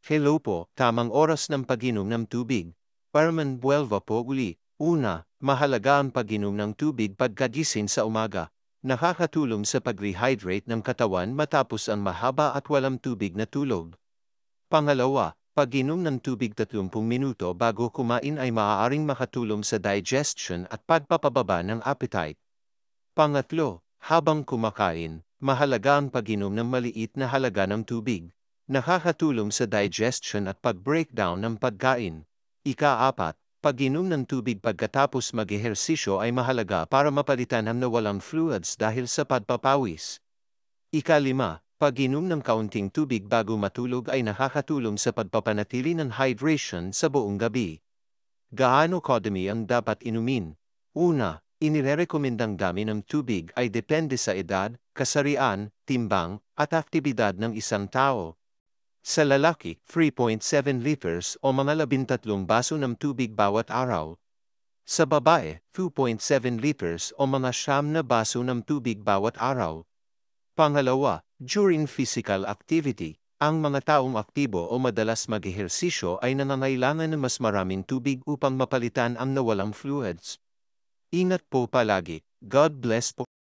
Hello po, tamang oras ng pag-inom ng tubig. Parman buwelva po uli. Una, mahalaga ang pag-inom ng tubig pagkagising sa umaga. Nakakatulong sa pag-rehydrate ng katawan matapos ang mahaba at walang tubig na tulog. Pangalawa, pag-inom ng tubig 30 minuto bago kumain ay maaaring makatulong sa digestion at pagpapababa ng appetite. Pangatlo, habang kumakain, mahalaga ang pag-inom ng maliit na halaga ng tubig. Nakakatulong sa digestion at pag-breakdown ng pagkain. Ika-apat, pag-inom ng tubig pagkatapos mag-ehersisyo ay mahalaga para mapalitan ang nawalang fluids dahil sa pagpapawis. Ika-lima, pag-inom ng kaunting tubig bago matulog ay nakakatulong sa pagpapanatili ng hydration sa buong gabi. Gaano kadami ang dapat inumin? Una, inirekomendang dami ng tubig ay depende sa edad, kasarian, timbang, at aktibidad ng isang tao. Sa lalaki, 3.7 liters o mga 13 baso ng tubig bawat araw. Sa babae, 2.7 liters o mga 9 na baso ng tubig bawat araw. Pangalawa, during physical activity, ang mga taong aktibo o madalas mag-ehersisyo ay nangangailangan ng mas maraming tubig upang mapalitan ang nawalang fluids. Ingat po palagi. God bless po.